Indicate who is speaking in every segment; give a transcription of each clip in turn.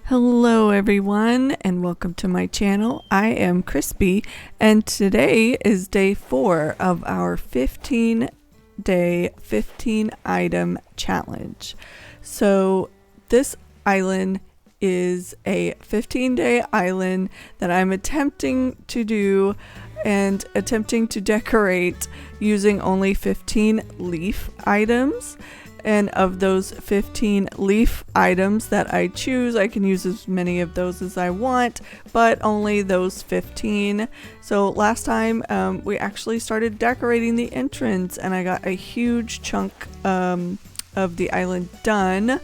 Speaker 1: Hello everyone and welcome to my channel. I am Crispy and today is day 4 of our 15-day 15 item challenge. So this island is a 15-day island that I'm attempting to do and attempting to decorate using only 15 leaf items. And of those 15 leaf items that I choose, I can use as many of those as I want, but only those 15. So last time we actually started decorating the entrance and I got a huge chunk of the island done.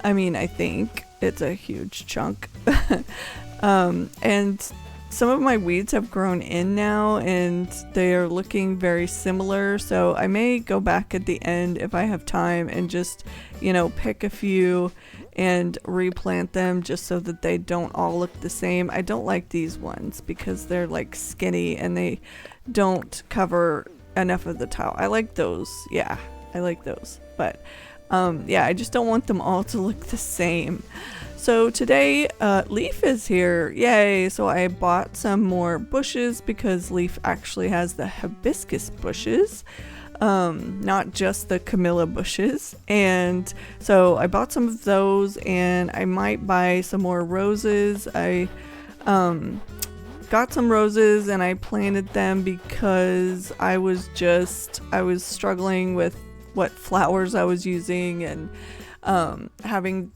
Speaker 1: I think it's a huge chunk. And some of my weeds have grown in now and they are looking very similar, so I may go back at the end if I have time and just, pick a few and replant them just so that they don't all look the same. I don't like these ones because they're like skinny and they don't cover enough of the tile. I like those. Yeah, I like those. But I just don't want them all to look the same. So today, Leaf is here, yay! So I bought some more bushes because Leaf actually has the hibiscus bushes, not just the camellia bushes. And so I bought some of those and I might buy some more roses. I got some roses and I planted them because I was struggling with what flowers I was using and having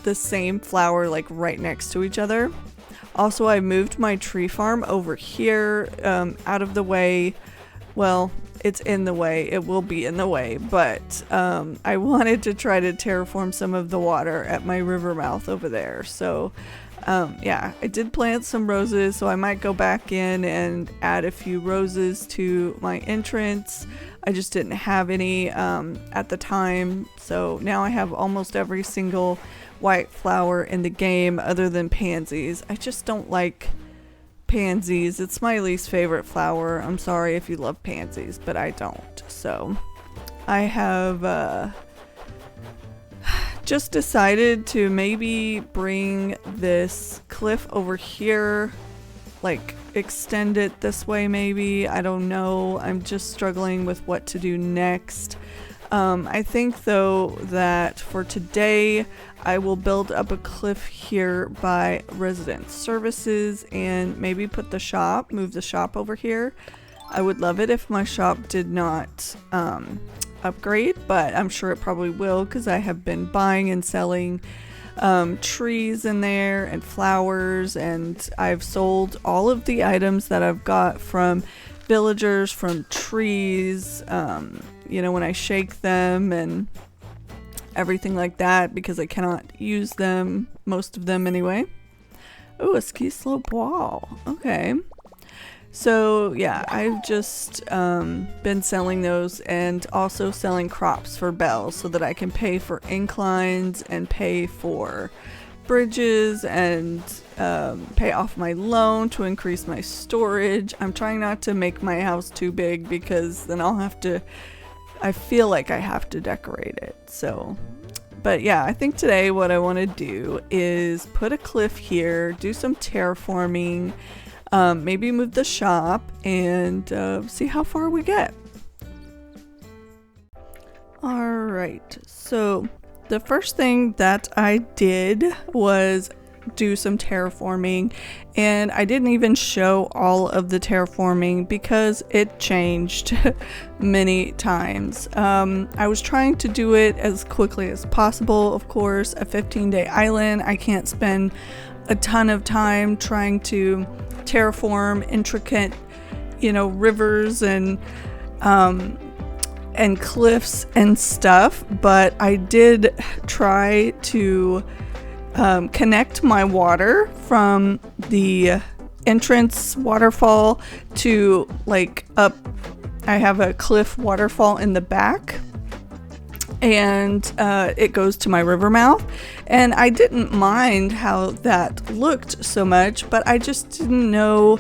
Speaker 1: the same flower like right next to each other. Also, I moved my tree farm over here out of the way. Well, it's in the way, it will be in the way, but I wanted to try to terraform some of the water at my river mouth over there. So I did plant some roses, so I might go back in and add a few roses to my entrance. I just didn't have any at the time, so now I have almost every single white flower in the game other than pansies. I just don't like pansies. It's my least favorite flower. I'm sorry if you love pansies, but I don't. So I have just decided to maybe bring this cliff over here, like extend it this way maybe. I don't know. I'm just struggling with what to do next. I think though that for today I will build up a cliff here by resident services and maybe move the shop over here. I would love it if my shop did not upgrade, but I'm sure it probably will because I have been buying and selling trees in there and flowers, and I've sold all of the items that I've got from villagers, from trees, when I shake them and everything like that because I cannot use them, most of them anyway. Oh, a ski slope wall. Okay. So yeah, I've just been selling those and also selling crops for bells so that I can pay for inclines and pay for bridges and pay off my loan to increase my storage. I'm trying not to make my house too big because then I feel like I have to decorate it. So, but yeah, I think today what I want to do is put a cliff here, do some terraforming, maybe move the shop and see how far we get. Alright, so the first thing that I did was do some terraforming, and I didn't even show all of the terraforming because it changed many times. I was trying to do it as quickly as possible. Of course, a 15-day island, I can't spend a ton of time trying to terraform intricate, rivers and cliffs and stuff, but I did try to connect my water from the entrance waterfall to up. I have a cliff waterfall in the back and it goes to my river mouth, and I didn't mind how that looked so much, but I just didn't know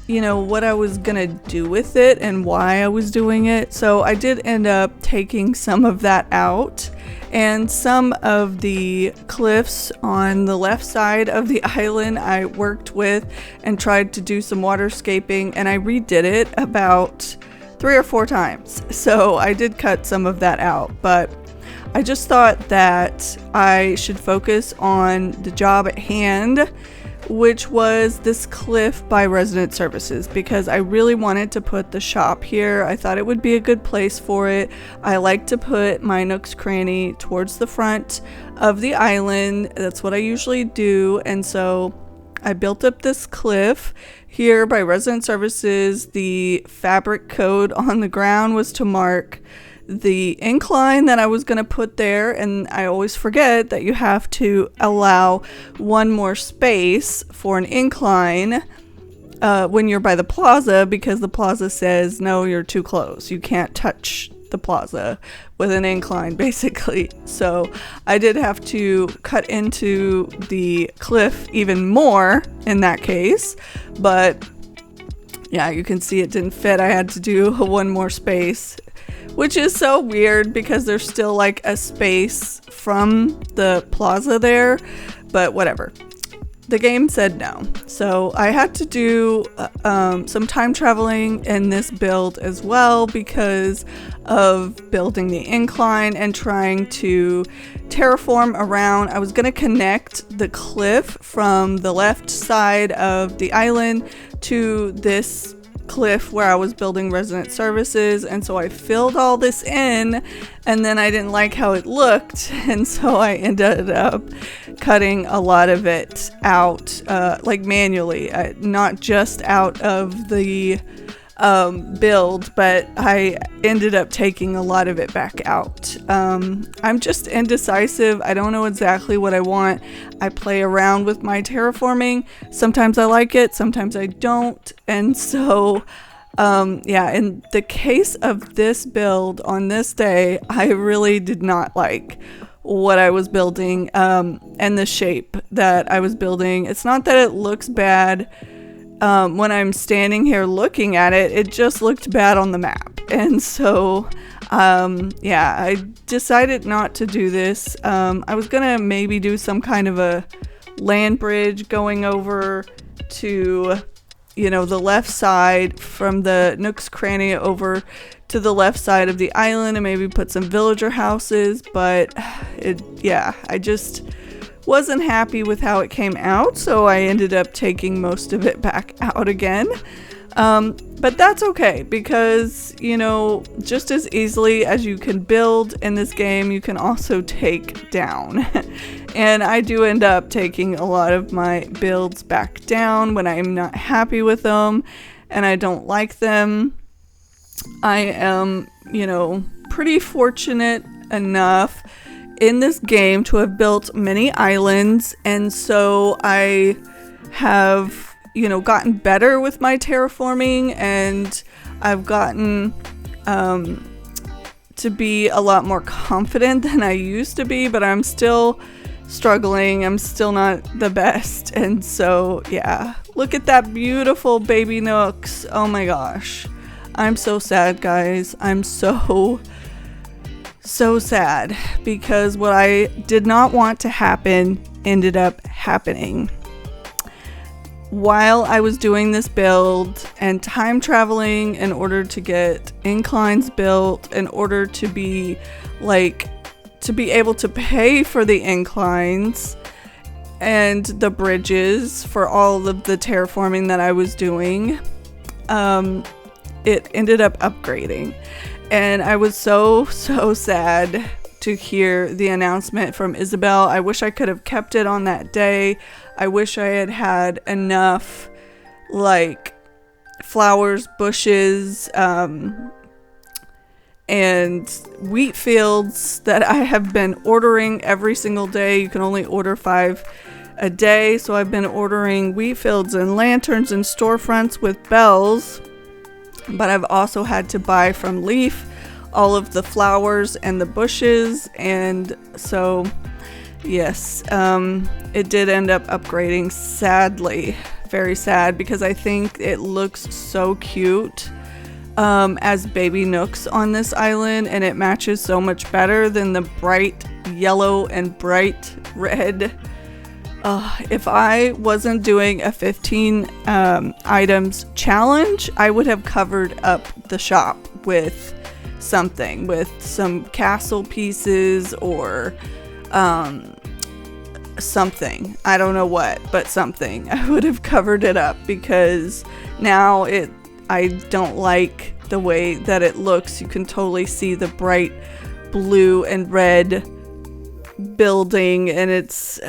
Speaker 1: what I was gonna do with it and why I was doing it. So I did end up taking some of that out And some of the cliffs on the left side of the island I worked with and tried to do some waterscaping, and I redid it about 3 or 4 times. So I did cut some of that out, but I just thought that I should focus on the job at hand, which was this cliff by Resident Services, because I really wanted to put the shop here. I thought it would be a good place for it. I like to put my nooks cranny towards the front of the island. That's what I usually do. And so I built up this cliff here by Resident Services. The fabric code on the ground was to mark the incline that I was going to put there, and I always forget that you have to allow one more space for an incline when you're by the plaza, because the plaza says no, you're too close, you can't touch the plaza with an incline, basically. So I did have to cut into the cliff even more in that case, but yeah, you can see it didn't fit. I had to do one more space, which is so weird because there's still like a space from the plaza there, but whatever. The game said no. So I had to do some time traveling in this build as well because of building the incline and trying to terraform around. I was going to connect the cliff from the left side of the island to this cliff where I was building Resident Services, and so I filled all this in, and then I didn't like how it looked, and so I ended up cutting a lot of it out, like manually, not just out of the build, but I ended up taking a lot of it back out. I'm just indecisive. I don't know exactly what I want. I play around with my terraforming. Sometimes I like it, sometimes I don't. And so, yeah, in the case of this build on this day, I really did not like what I was building, and the shape that I was building. It's not that it looks bad. When I'm standing here looking at it, it just looked bad on the map. And so, yeah, I decided not to do this. I was gonna maybe do some kind of a land bridge going over to, you know, the left side from the nooks cranny over to the left side of the island and maybe put some villager houses. But yeah, I just wasn't happy with how it came out, so I ended up taking most of it back out again. But that's okay, because, you know, just as easily as you can build in this game, you can also take down. And I do end up taking a lot of my builds back down when I'm not happy with them and I don't like them. I am, you know, pretty fortunate enough in this game to have built many islands, and so I have, you know, gotten better with my terraforming, and I've gotten to be a lot more confident than I used to be, but I'm still struggling. I'm still not the best. And so, yeah, look at that beautiful baby nooks. Oh my gosh, I'm so sad, guys. I'm so sad, because what I did not want to happen ended up happening. While I was doing this build and time traveling in order to get inclines built, in order to be able to pay for the inclines and the bridges for all of the terraforming that I was doing, it ended up upgrading. And I was so sad to hear the announcement from Isabel. I wish I could have kept it on that day. I wish I had had enough, like, flowers, bushes, and wheat fields that I have been ordering every single day. You can only order 5 a day, so I've been ordering wheat fields and lanterns and storefronts with bells. But I've also had to buy from Leaf all of the flowers and the bushes, and so yes, it did end up upgrading, sadly. Very sad, because I think it looks so cute as baby nooks on this island, and it matches so much better than the bright yellow and bright red. If I wasn't doing a 15 items challenge, I would have covered up the shop with something, with some castle pieces or something. I don't know what, but something. I would have covered it up because now I don't like the way that it looks. You can totally see the bright blue and red building, and it's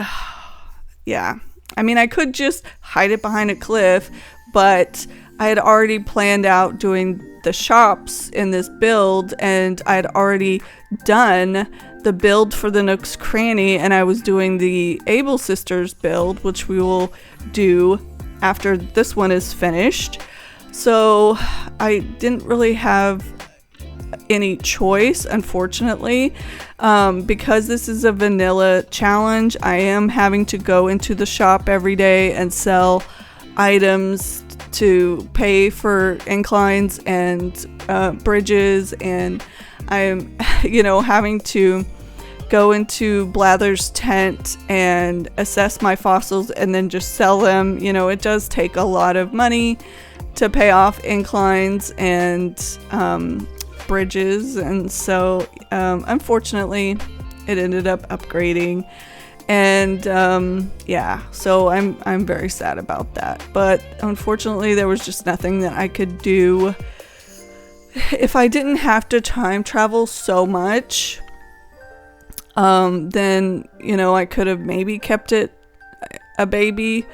Speaker 1: yeah. I mean, I could just hide it behind a cliff, but I had already planned out doing the shops in this build, and I had already done the build for the Nooks Cranny, and I was doing the Able Sisters build, which we will do after this one is finished. So I didn't really have any choice, unfortunately. Because this is a vanilla challenge, I am having to go into the shop every day and sell items to pay for inclines and bridges, and I'm having to go into Blather's tent and assess my fossils and then just sell them. It does take a lot of money to pay off inclines and bridges, and so unfortunately it ended up upgrading, and so I'm very sad about that. But unfortunately there was just nothing that I could do. If I didn't have to time travel so much, then I could have maybe kept it a baby,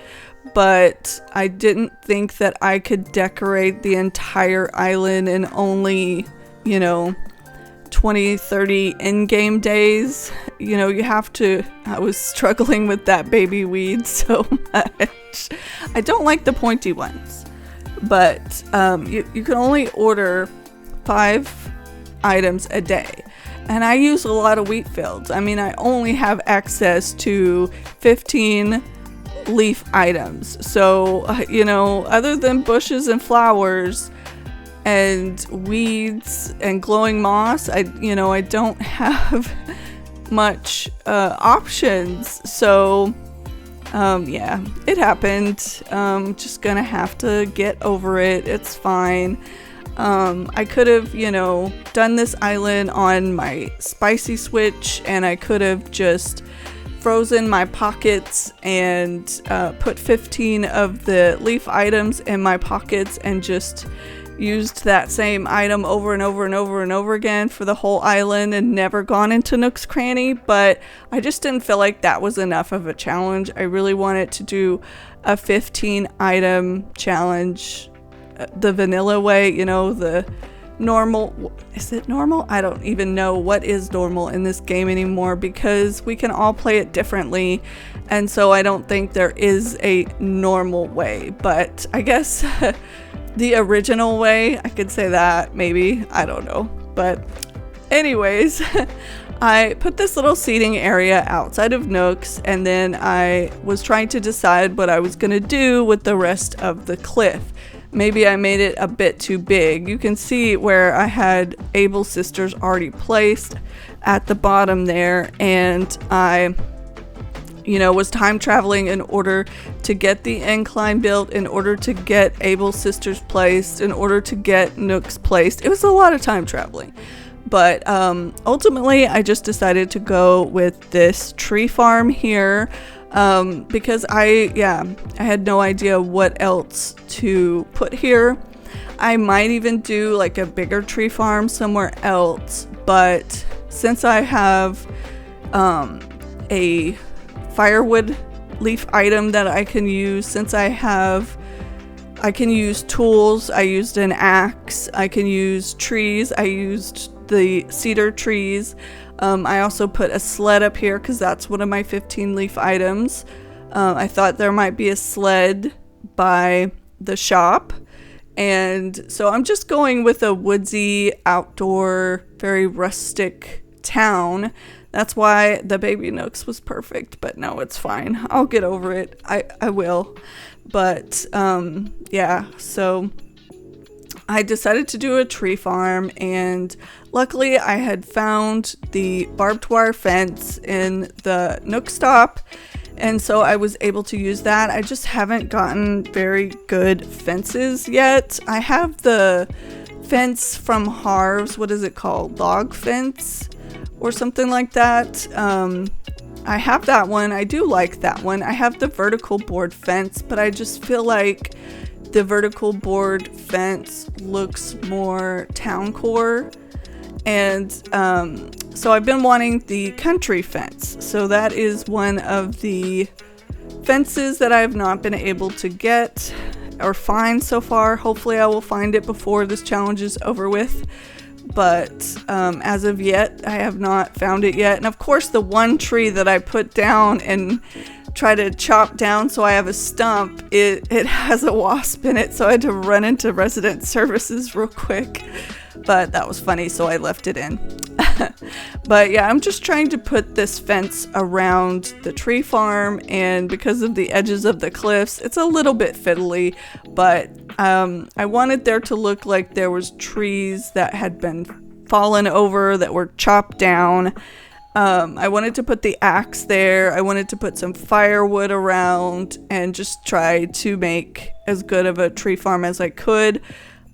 Speaker 1: but I didn't think that I could decorate the entire island in only 20-30 in-game days. I was struggling with that baby weed so much. I don't like the pointy ones, but you can only order 5 items a day, and I use a lot of wheat fields. I mean, I only have access to 15 leaf items, so other than bushes and flowers and weeds and glowing moss, I don't have much options. So it happened. Just gonna have to get over it. It's fine. I could have done this island on my spicy switch, and I could have just frozen my pockets and put 15 of the leaf items in my pockets and just used that same item over and over and over and over again for the whole island and never gone into Nooks Cranny. But I just didn't feel like that was enough of a challenge. I really wanted to do a 15 item challenge the vanilla way, the normal. Is it normal? I don't even know what is normal in this game anymore, because we can all play it differently, and so I don't think there is a normal way. But I guess the original way, I could say that, maybe, I don't know. But anyways, I put this little seating area outside of Nooks, and then I was trying to decide what I was gonna do with the rest of the cliff. Maybe I made it a bit too big. You can see where I had Able Sisters already placed at the bottom there, and I was time traveling in order to get the incline built, in order to get Able Sisters placed, in order to get Nooks placed. It was a lot of time traveling. But ultimately I just decided to go with this tree farm here, because I had no idea what else to put here. I might even do like a bigger tree farm somewhere else, but since I have a firewood leaf item that I can use, since I can use tools, I used an axe, I can use trees, I used the cedar trees. I also put a sled up here because that's one of my 15 leaf items. I thought there might be a sled by the shop, and so I'm just going with a woodsy, outdoor, very rustic town. That's why the baby Nooks was perfect, but no, it's fine. I'll get over it. I will. But so I decided to do a tree farm, and luckily I had found the barbed wire fence in the nook stop, and so I was able to use that. I just haven't gotten very good fences yet. I have the fence from Harv's, what is it called? Log fence or something like that. I have that one. I do like that one. I have the vertical board fence, but I just feel like the vertical board fence looks more town core, and so I've been wanting the country fence. So that is one of the fences that I have not been able to get or find so far. Hopefully I will find it before this challenge is over with, but as of yet I have not found it yet. And of course the one tree that I put down and try to chop down so I have a stump, it has a wasp in it, so I had to run into resident services real quick, but that was funny, so I left it in. But yeah, I'm just trying to put this fence around the tree farm, and because of the edges of the cliffs, it's a little bit fiddly, but I wanted there to look like there was trees that had been fallen over, that were chopped down. I wanted to put the axe there. I wanted to put some firewood around and just try to make as good of a tree farm as I could.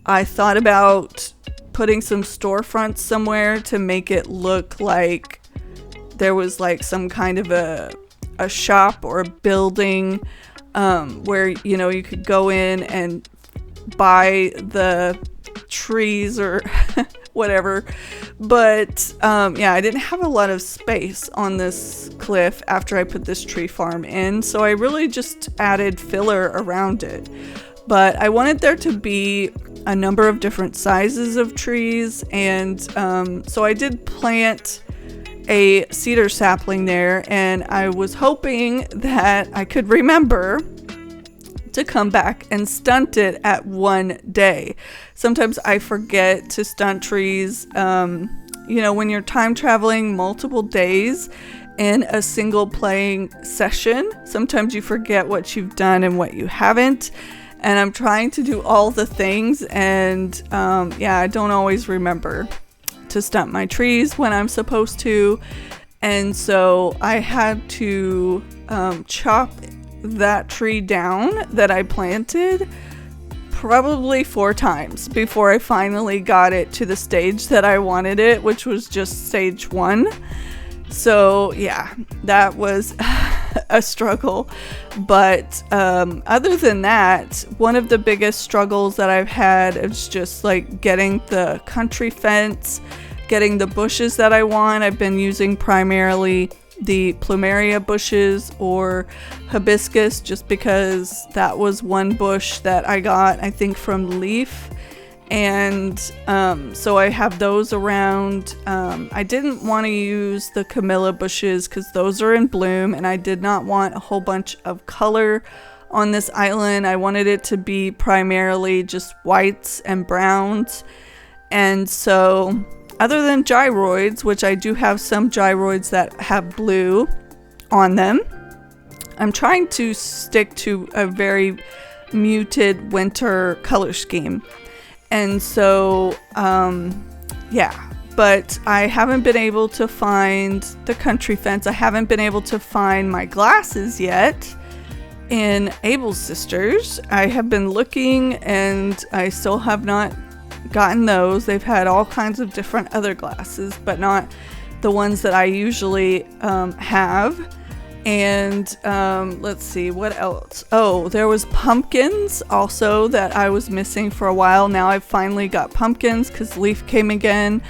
Speaker 1: I thought about putting some storefronts somewhere to make it look like there was like some kind of a shop or a building where, you know, you could go in and buy the trees or whatever. But yeah, I didn't have a lot of space on this cliff after I put this tree farm in, so I really just added filler around it. But I wanted there to be a number of different sizes of trees, and so I did plant a cedar sapling there, and I was hoping that I could remember to come back and stunt it at one day. Sometimes I forget to stunt trees. You know, when you're time traveling multiple days in a single playing session, sometimes you forget what you've done and what you haven't. And I'm trying to do all the things, and yeah, I don't always remember to stunt my trees when I'm supposed to. And so I had to chop that tree down that I planted probably 4 times before I finally got it to the stage that I wanted it, which was just stage 1. So yeah, that was a struggle. But other than that, one of the biggest struggles that I've had is just like getting the country fence, getting the bushes that I want. I've been using primarily the plumeria bushes or hibiscus, just because that was one bush that I got, I think, from Leaf. And so I have those around. I didn't want to use the camellia bushes because those are in bloom, and I did not want a whole bunch of color on this island. I wanted it to be primarily just whites and browns. And so other than gyroids, which I do have some gyroids that have blue on them, I'm trying to stick to a very muted winter color scheme. And so, yeah, but I haven't been able to find the country fence. I haven't been able to find my glasses yet in Abel's Sisters. I have been looking, and I still have not gotten those. They've had all kinds of different other glasses, but not the ones that I usually have. And let's see, what else? Oh, there was pumpkins also that I was missing for a while. Now I've finally got pumpkins because Leaf came again,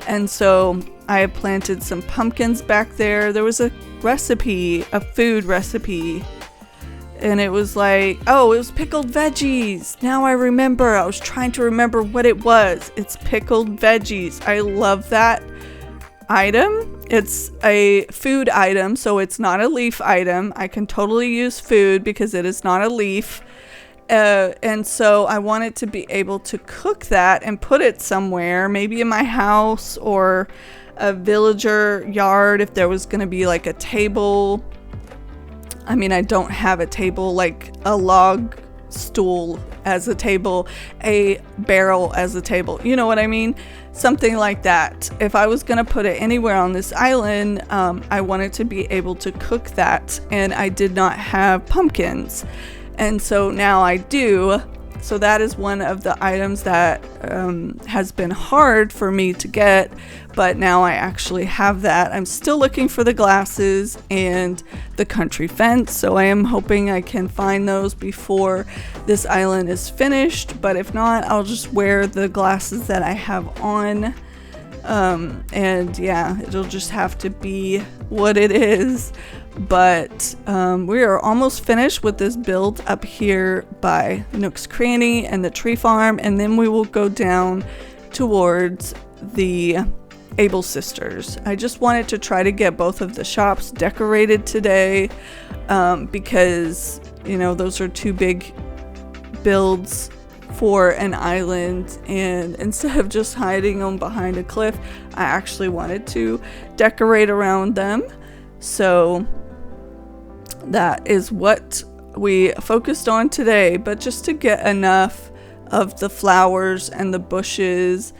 Speaker 1: and so I have planted some pumpkins back there. There was a recipe, a food recipe, and it was like, oh, it was pickled veggies. Now I remember. I was trying to remember what it was. It's pickled veggies. I love that item. It's a food item, so it's not a leaf item. I can totally use food because it is not a leaf. And so I wanted to be able to cook that and put it somewhere, maybe in my house or a villager yard if there was going to be like a table. I mean, I don't have a table, like a log stool as a table, a barrel as a table. You know what I mean? Something like that. If I was going to put it anywhere on this island, I wanted to be able to cook that, and I did not have pumpkins. And so now I do. So that is one of the items that has been hard for me to get, but now I actually have that. I'm still looking for the glasses and the country fence, so I am hoping I can find those before this island is finished, but if not, I'll just wear the glasses that I have on. And yeah, it'll just have to be what it is. But we are almost finished with this build up here by Nooks Cranny and the tree farm, and then we will go down towards the Able Sisters. I just wanted to try to get both of the shops decorated today, because you know, those are two big builds for an island, and instead of just hiding them behind a cliff, I actually wanted to decorate around them. So that is what we focused on today, but just to get enough of the flowers and the bushes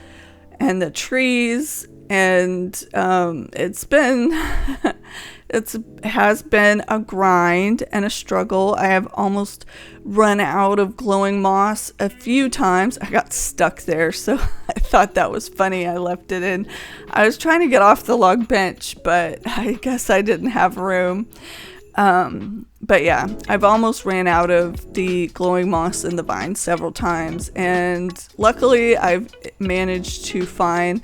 Speaker 1: and the trees, and it has been a grind and a struggle. I have almost run out of glowing moss a few times. I got stuck there, so I thought that was funny. I left it in. I was trying to get off the log bench, but I guess I didn't have room. But yeah, I've almost ran out of the glowing moss in the vine several times, and luckily I've managed to find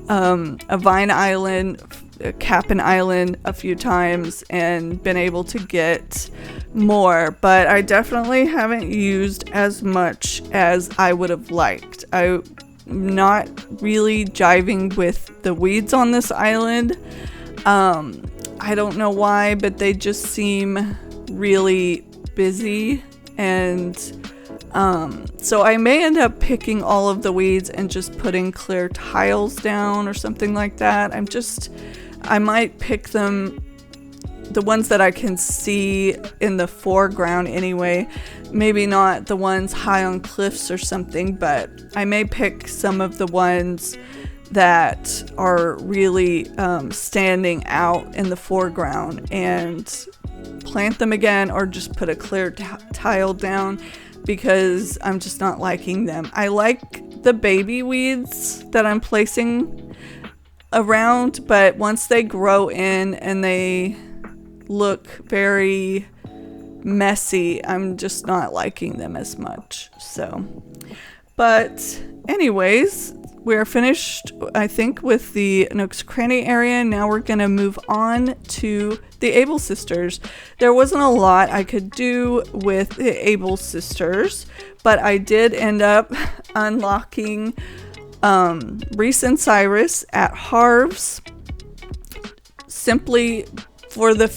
Speaker 1: a vine island, a Cap'n Island a few times, and been able to get more, but I definitely haven't used as much as I would have liked. I'm not really jiving with the weeds on this island. I don't know why, but they just seem really busy, and so I may end up picking all of the weeds and just putting clear tiles down or something like that. I might pick them, the ones that I can see in the foreground anyway, maybe not the ones high on cliffs or something, but I may pick some of the ones that are really standing out in the foreground and plant them again, or just put a clear tile down, because I'm just not liking them. I like the baby weeds that I'm placing around, but once they grow in and they look very messy, I'm just not liking them as much. So, but anyways, we're finished, I think, with the Nooks Cranny area. Now we're gonna move on to the Able Sisters. There wasn't a lot I could do with the Able Sisters, but I did end up unlocking Reese and Cyrus at Harv's, simply for the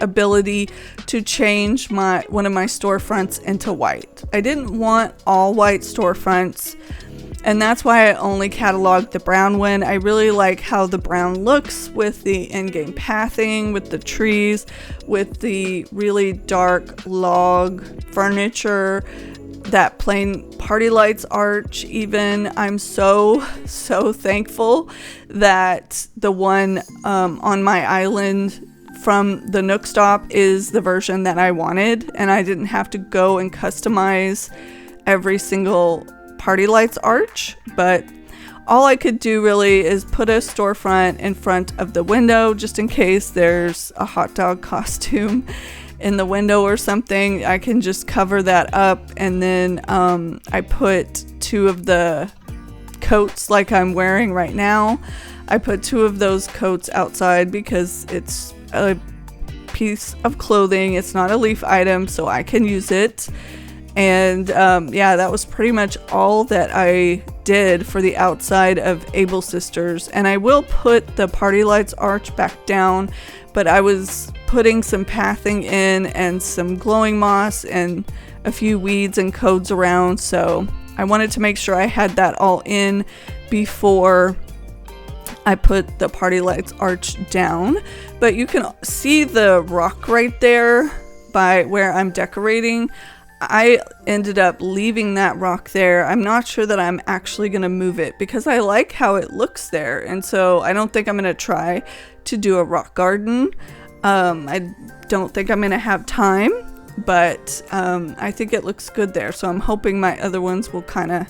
Speaker 1: ability to change one of my storefronts into white. I didn't want all white storefronts, and that's why I only cataloged the brown one. I really like how the brown looks with the in-game pathing, with the trees, with the really dark log furniture, that plain party lights arch even. I'm so thankful that the one on my island from the Nook Stop is the version that I wanted, and I didn't have to go and customize every single party lights arch. But all I could do really is put a storefront in front of the window, just in case there's a hot dog costume in the window or something. I can just cover that up, and then I put two of the coats like I'm wearing right now. I put two of those coats outside because it's a piece of clothing. It's not a leaf item, so I can use it. And yeah, that was pretty much all that I did for the outside of Able Sisters. And I will put the party lights arch back down, but I was putting some pathing in and some glowing moss and a few weeds and codes around, so I wanted to make sure I had that all in before I put the party lights arch down. But you can see the rock right there by where I'm decorating. I ended up leaving that rock there. I'm not sure that I'm actually going to move it because I like how it looks there. And so I don't think I'm going to try to do a rock garden. I don't think I'm going to have time, but I think it looks good there. So I'm hoping my other ones will kind of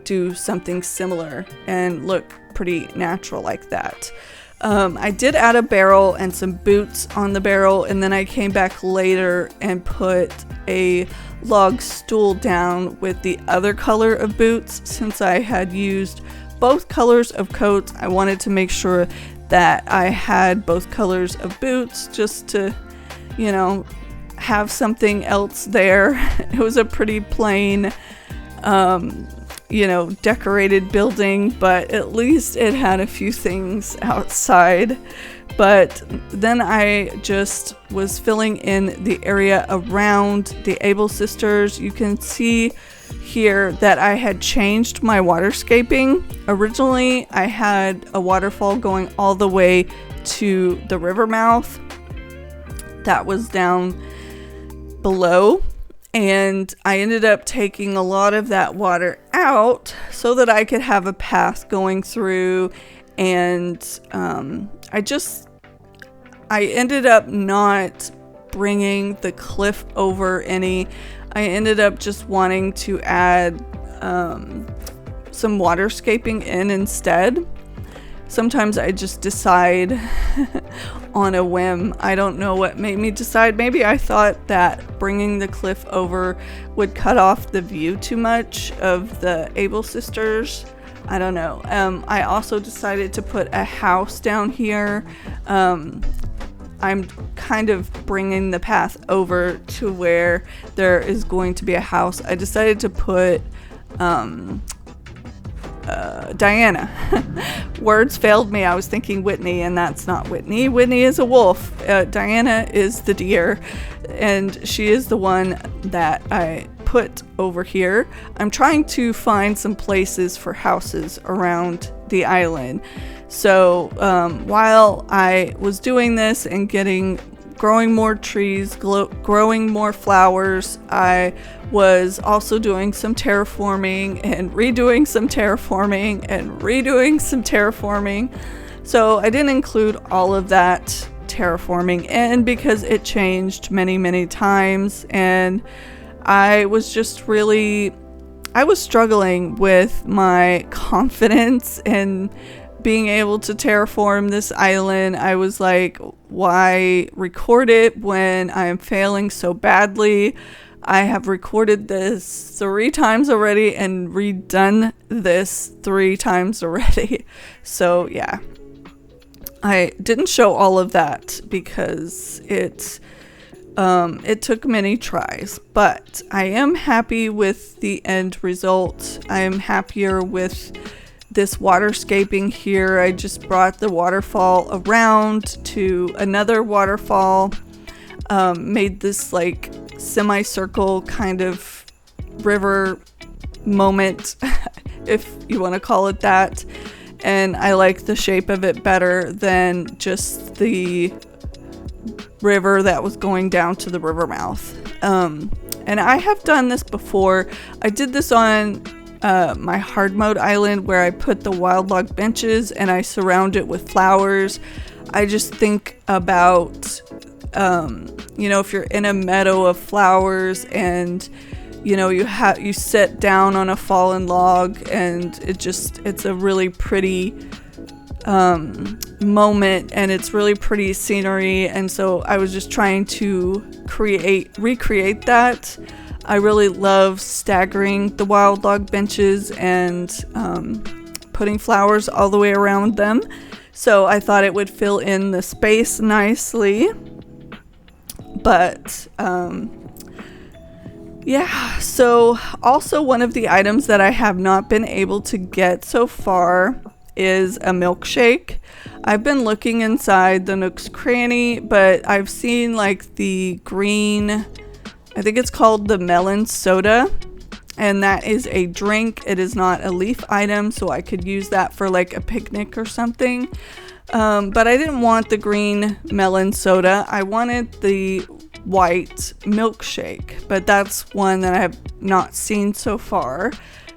Speaker 1: do something similar and look pretty natural like that. I did add a barrel and some boots on the barrel, and then I came back later and put a log stool down with the other color of boots. Since I had used both colors of coats, I wanted to make sure that I had both colors of boots just to, you know, have something else there. It was a pretty plain, you know, decorated building, but at least it had a few things outside. But then I just was filling in the area around the Able sisters. You can see here that I had changed my waterscaping. Originally, I had a waterfall going all the way to the river mouth that was down below. And I ended up taking a lot of that water out so that I could have a path going through. And I ended up not bringing the cliff over any. I ended up just wanting to add some waterscaping in instead. Sometimes I just decide on a whim. I don't know what made me decide. Maybe I thought that bringing the cliff over would cut off the view too much of the Able sisters. I don't know. I also decided to put a house down here. I'm kind of bringing the path over to where there is going to be a house. I decided to put Diana. Words failed me. I was thinking Whitney, and that's not Whitney. Whitney is a wolf. Diana is the deer, and she is the one that I put over here. I'm trying to find some places for houses around the island. So while I was doing this and growing more trees, growing more flowers, I was also doing some terraforming and redoing some terraforming and redoing some terraforming. So I didn't include all of that terraforming in because it changed many times, and I was struggling with my confidence in being able to terraform this island. I was like, why record it when I am failing so badly? I have recorded this 3 times already and redone this 3 times already. So yeah, I didn't show all of that because it took many tries, but I am happy with the end result. I am happier with this waterscaping here. I just brought the waterfall around to another waterfall, made this like semicircle kind of river moment, if you want to call it that. And I like the shape of it better than just the river that was going down to the river mouth. And I have done this before. I did this on my hard mode island where I put the wild log benches and I surround it with flowers. I just think about, if you're in a meadow of flowers and, you sit down on a fallen log and it's a really pretty moment, and it's really pretty scenery. And so I was just trying to recreate that. I really love staggering the wild log benches and putting flowers all the way around them. So I thought it would fill in the space nicely. But yeah, so also one of the items that I have not been able to get so far is a milkshake. I've been looking inside the Nooks cranny, but I've seen like the green, I think it's called the melon soda, and that is a drink. It is not a leaf item, so I could use that for like a picnic or something. But I didn't want the green melon soda. I wanted the white milkshake, but that's one that I have not seen so far.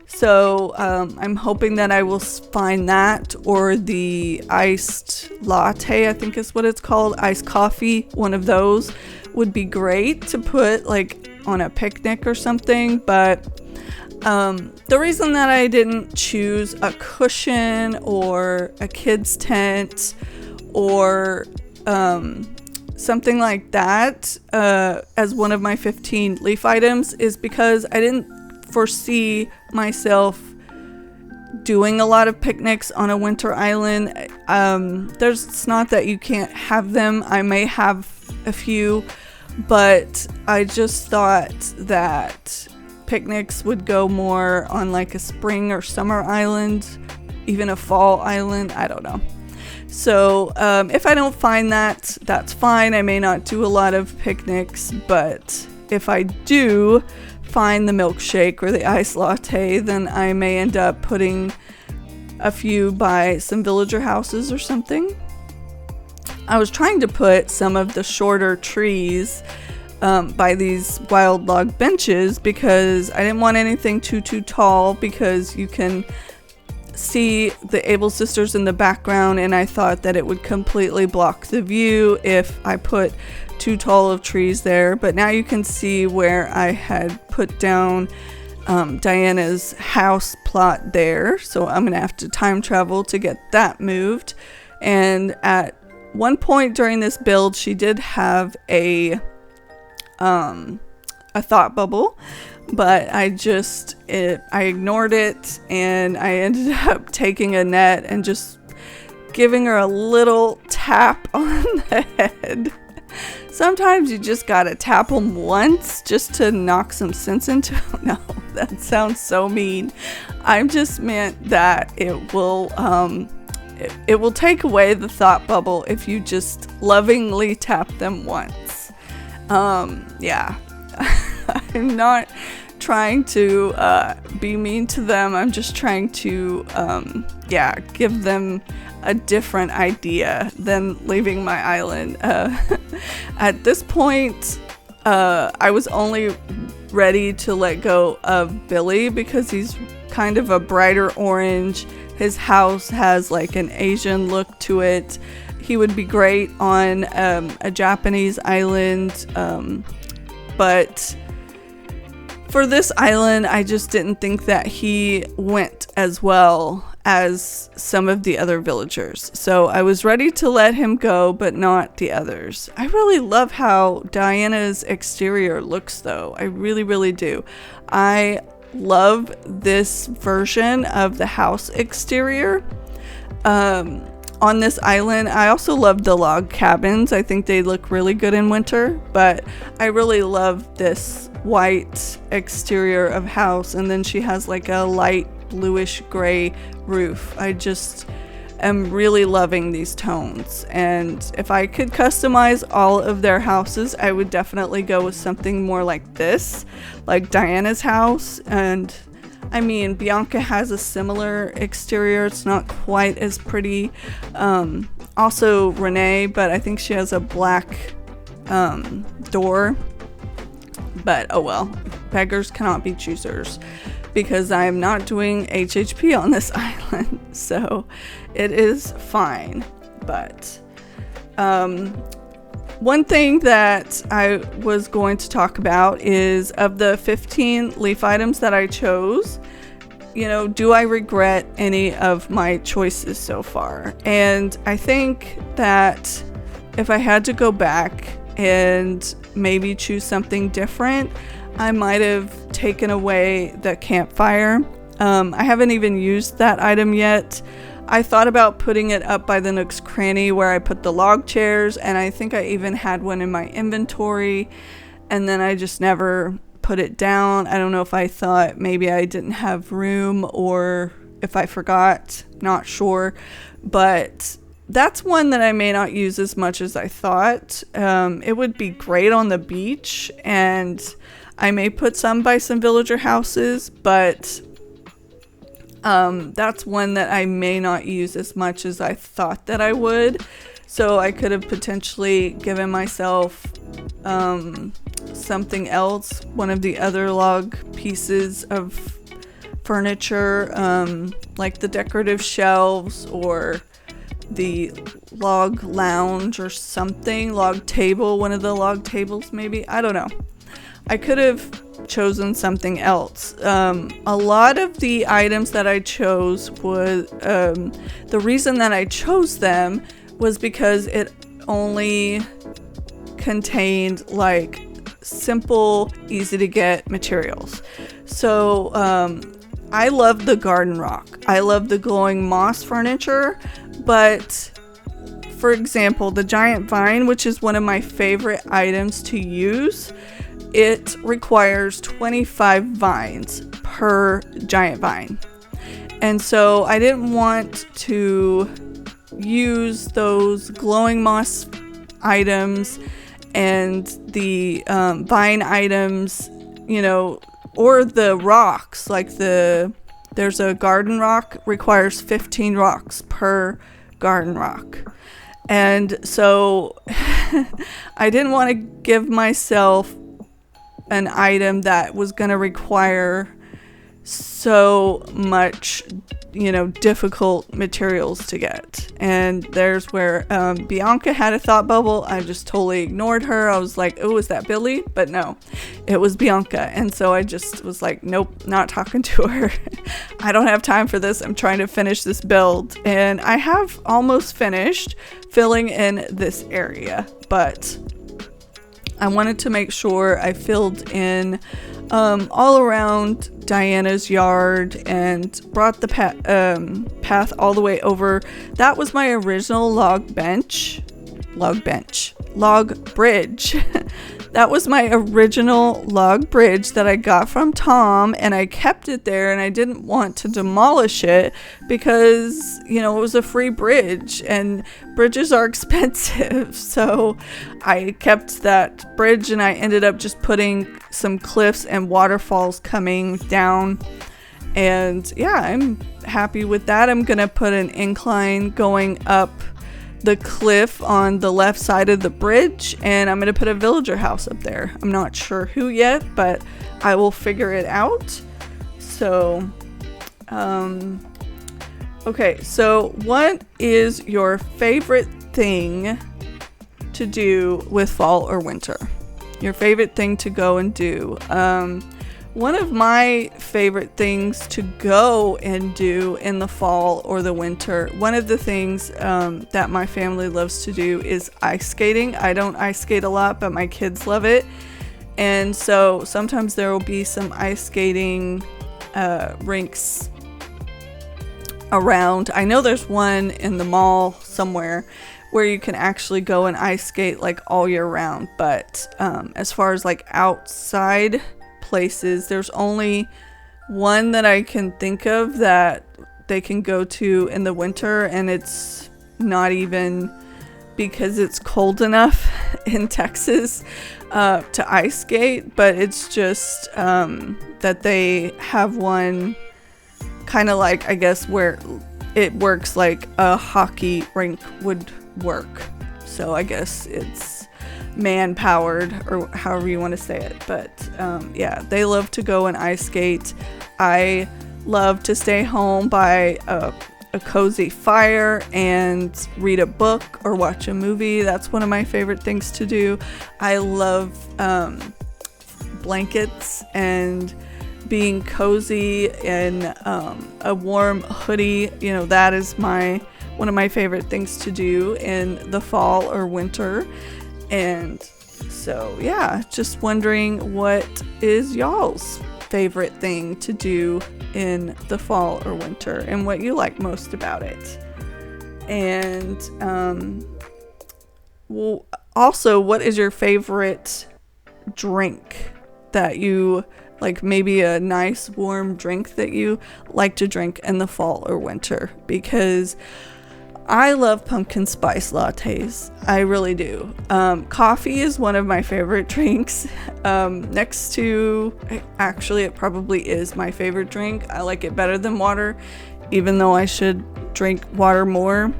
Speaker 1: So I'm hoping that I will find that, or the iced latte, I think is what it's called, iced coffee. One of those would be great to put like on a picnic or something. But the reason that I didn't choose a cushion or a kid's tent or something like that as one of my 15 leaf items is because I didn't foresee myself doing a lot of picnics on a winter island. It's not that you can't have them. I may have a few, but I just thought that picnics would go more on like a spring or summer island, even a fall island. I don't know. So if I don't find that, that's fine. I may not do a lot of picnics, but if I do find the milkshake or the iced latte, then I may end up putting a few by some villager houses or something. I was trying to put some of the shorter trees by these wild log benches because I didn't want anything too tall, because you can see the Able Sisters in the background, and I thought that it would completely block the view if I put too tall of trees there. But now you can see where I had put down Diana's house plot there, so I'm gonna have to time travel to get that moved. And at one point during this build, she did have a thought bubble, but I ignored it, and I ended up taking a net and just giving her a little tap on the head. Sometimes you just gotta tap them once just to knock some sense into them. No, that sounds so mean. I just meant that it will take away the thought bubble if you just lovingly tap them once. Yeah. I'm not trying to be mean to them. I'm just trying to give them a different idea than leaving my island. At this point, I was only ready to let go of Billy because he's kind of a brighter orange. His house has like an Asian look to it. He would be great on a Japanese island, but for this island, I just didn't think that he went as well as some of the other villagers. So I was ready to let him go, but not the others. I really love how Diana's exterior looks, though. I really, really do. I love this version of the house exterior on this island. I also love the log cabins. I think they look really good in winter, but I really love this white exterior of house, and then she has like a light bluish gray roof. I just am really loving these tones, and if I could customize all of their houses, I would definitely go with something more like this, like Diana's house. And I mean, Bianca has a similar exterior. It's not quite as pretty. Also Renee, but I think she has a black door. But oh well, beggars cannot be choosers, because I am not doing HHP on this island, so it is fine. But one thing that I was going to talk about is, of the 15 leaf items that I chose, do I regret any of my choices so far? And I think that if I had to go back and maybe choose something different, I might have taken away the campfire. I haven't even used that item yet. I thought about putting it up by the Nooks cranny where I put the log chairs, and I think I even had one in my inventory, and then I just never put it down. I don't know if I thought maybe I didn't have room or if I forgot, not sure, but that's one that I may not use as much as I thought. It would be great on the beach, and I may put some by some villager houses, but that's one that I may not use as much as I thought that I would. So I could have potentially given myself something else, one of the other log pieces of furniture, like the decorative shelves or the log lounge or something, log table, one of the log tables maybe, I don't know. I could have chosen something else. A lot of the items that I chose was, the reason that I chose them was because it only contained like simple, easy to get materials. So I love the garden rock. I love the glowing moss furniture, but for example, the giant vine, which is one of my favorite items to use, it requires 25 vines per giant vine. And so I didn't want to use those glowing moss items and the vine items, you know, or the rocks, like there's a garden rock, requires 15 rocks per garden rock. And so I didn't want to give myself an item that was going to require so much, you know, difficult materials to get. And there's where Bianca had a thought bubble. I just totally ignored her. I was like, oh, is that Billy? But no, it was Bianca. And so I just was like, nope, not talking to her. I don't have time for this. I'm trying to finish this build. And I have almost finished filling in this area, but I wanted to make sure I filled in all around Diana's yard and brought the path all the way over. That was my original log bridge. That was my original log bridge that I got from Tom, and I kept it there, and I didn't want to demolish it because, you know, it was a free bridge and bridges are expensive. So I kept that bridge, and I ended up just putting some cliffs and waterfalls coming down. And yeah, I'm happy with that. I'm gonna put an incline going up the cliff on the left side of the bridge, and I'm gonna put a villager house up there. I'm not sure who yet, but I will figure it out. So okay, so what is your favorite thing to do with fall or winter? Your favorite thing to go and do? One of my favorite things to go and do in the fall or the winter, one of the things that my family loves to do is ice skating. I don't ice skate a lot, but my kids love it. And so sometimes there will be some ice skating rinks around. I know there's one in the mall somewhere where you can actually go and ice skate like all year round. But as far as like outside places, there's only one that I can think of that they can go to in the winter, and it's not even because it's cold enough in Texas to ice skate, but it's just that they have one kind of like, I guess, where it works like a hockey rink would work. So I guess it's man-powered, or however you want to say it. But yeah, they love to go and ice skate. I love to stay home by a cozy fire and read a book or watch a movie. That's one of my favorite things to do. I love blankets and being cozy in a warm hoodie. You know, that is one of my favorite things to do in the fall or winter. And so yeah, just wondering, what is y'all's favorite thing to do in the fall or winter and what you like most about it? And well, also, what is your favorite drink that you like, maybe a nice warm drink that you like to drink in the fall or winter? Because I love pumpkin spice lattes. I really do. Coffee is one of my favorite drinks. Next to, actually, it probably is my favorite drink. I like it better than water, even though I should drink water more.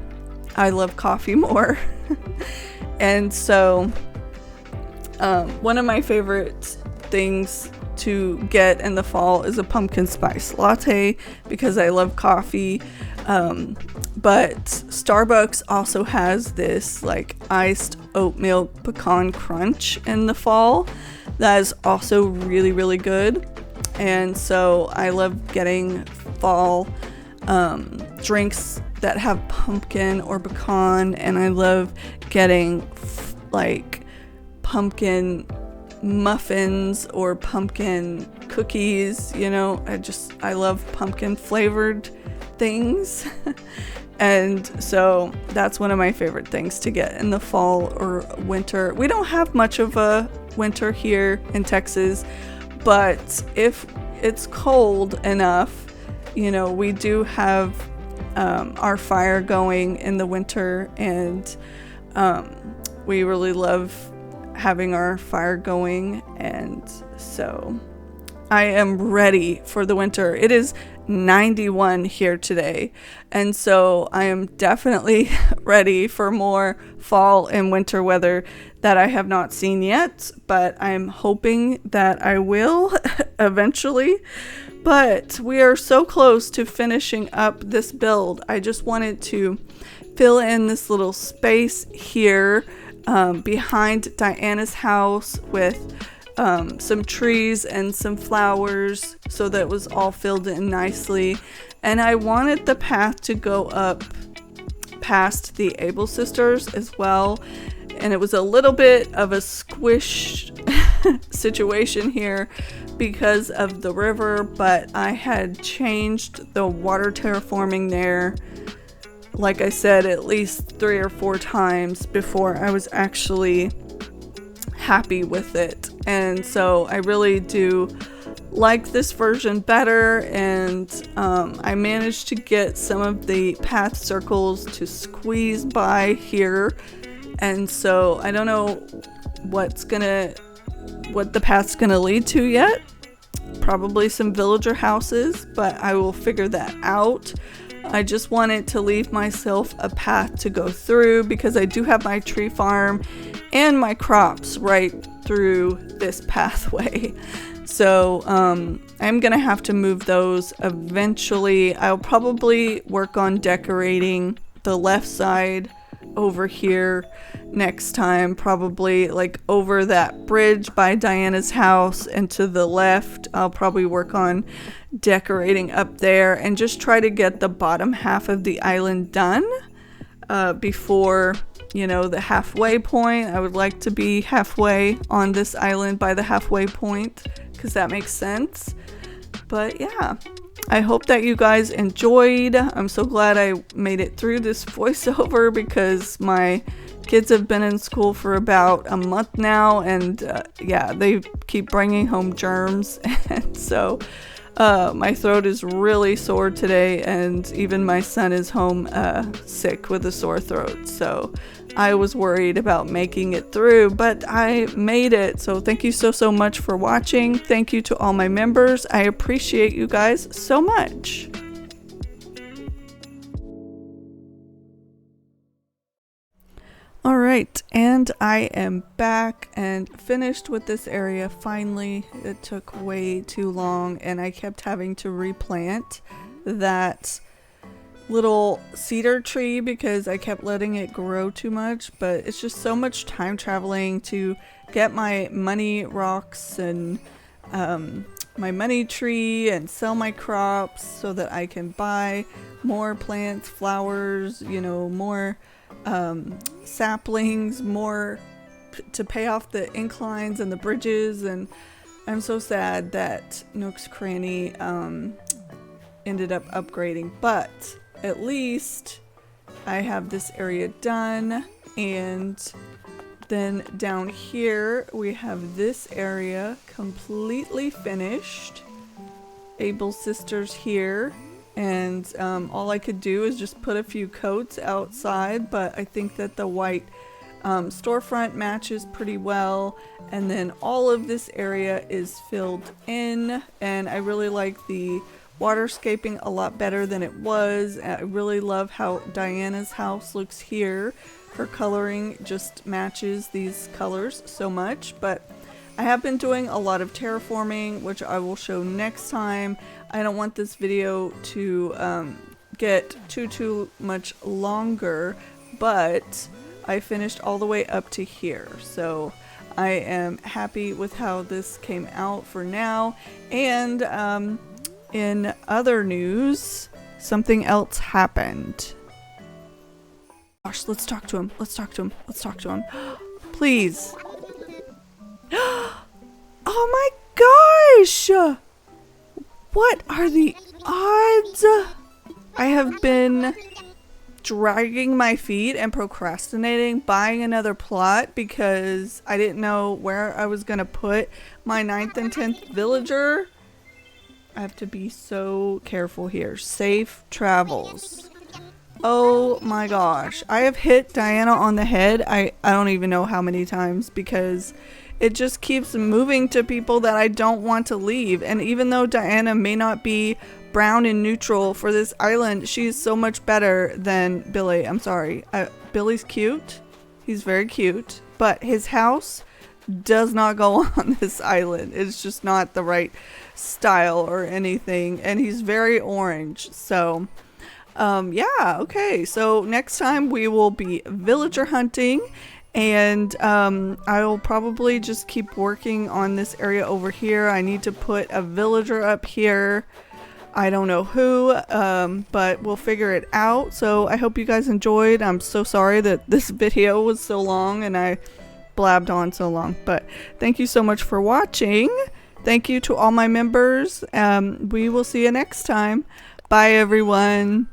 Speaker 1: I love coffee more. And so one of my favorite things to get in the fall is a pumpkin spice latte because I love coffee. But Starbucks also has this like iced oat milk pecan crunch in the fall that is also really, really good. And so I love getting fall drinks that have pumpkin or pecan, and I love getting like pumpkin muffins or pumpkin cookies. You know, I love pumpkin flavored things. And so that's one of my favorite things to get in the fall or winter. We don't have much of a winter here in Texas, but if it's cold enough, you know, we do have our fire going in the winter, and we really love having our fire going. And so I am ready for the winter. It is 91 here today, and so I am definitely ready for more fall and winter weather that I have not seen yet, but I'm hoping that I will eventually. But we are so close to finishing up this build. I just wanted to fill in this little space here behind Diana's house with some trees and some flowers so that it was all filled in nicely. And I wanted the path to go up past the Able sisters as well. And it was a little bit of a squish situation here because of the river, but I had changed the water terraforming there, like I said, at least 3 or 4 times before I was actually happy with it. And so I really do like this version better, and I managed to get some of the path circles to squeeze by here. And so I don't know what the path's gonna lead to yet. Probably some villager houses, but I will figure that out. I just wanted to leave myself a path to go through because I do have my tree farm and my crops right through this pathway. So I'm gonna have to move those eventually. I'll probably work on decorating the left side over here next time, probably like over that bridge by Diana's house, and to the left I'll probably work on decorating up there and just try to get the bottom half of the island done before, you know, the halfway point. I would like to be halfway on this island by the halfway point because that makes sense. But yeah, I hope that you guys enjoyed. I'm so glad I made it through this voiceover because my kids have been in school for about a month now, and yeah, they keep bringing home germs. And so my throat is really sore today, and even my son is home sick with a sore throat. So I was worried about making it through, but I made it. So thank you so much for watching. Thank you to all my members. I appreciate you guys so much. All right, and I am back and finished with this area finally. It took way too long, and I kept having to replant that little cedar tree because I kept letting it grow too much. But it's just so much time traveling to get my money rocks and my money tree and sell my crops so that I can buy more plants, flowers, you know, more saplings, more to pay off the inclines and the bridges. And I'm so sad that Nooks Cranny ended up upgrading, but at least I have this area done. And then down here we have this area completely finished. Able sisters here. And all I could do is just put a few coats outside, but I think that the white storefront matches pretty well. And then all of this area is filled in, and I really like the waterscaping a lot better than it was. I really love how Diana's house looks here. Her coloring just matches these colors so much, but I have been doing a lot of terraforming, which I will show next time. I don't want this video to get too much longer, but I finished all the way up to here, so I am happy with how this came out for now. And in other news, something else happened. Gosh, let's talk to him. Let's talk to him. Let's talk to him. Please. Oh my gosh! What are the odds? I have been dragging my feet and procrastinating buying another plot because I didn't know where I was gonna put my 9th and 10th villager. I have to be so careful here. Safe travels. Oh my gosh. I have hit Diana on the head. I don't even know how many times because it just keeps moving to people that I don't want to leave. And even though Diana may not be brown and neutral for this island, she's so much better than Billy. I'm sorry. Billy's cute. He's very cute. But his house does not go on this island. It's just not the right style or anything. And he's very orange. So yeah, okay. So next time we will be villager hunting. And I will probably just keep working on this area over here. I need to put a villager up here. I don't know who, but we'll figure it out. So I hope you guys enjoyed. I'm so sorry that this video was so long and I blabbed on so long. But thank you so much for watching. Thank you to all my members. We will see you next time. Bye, everyone.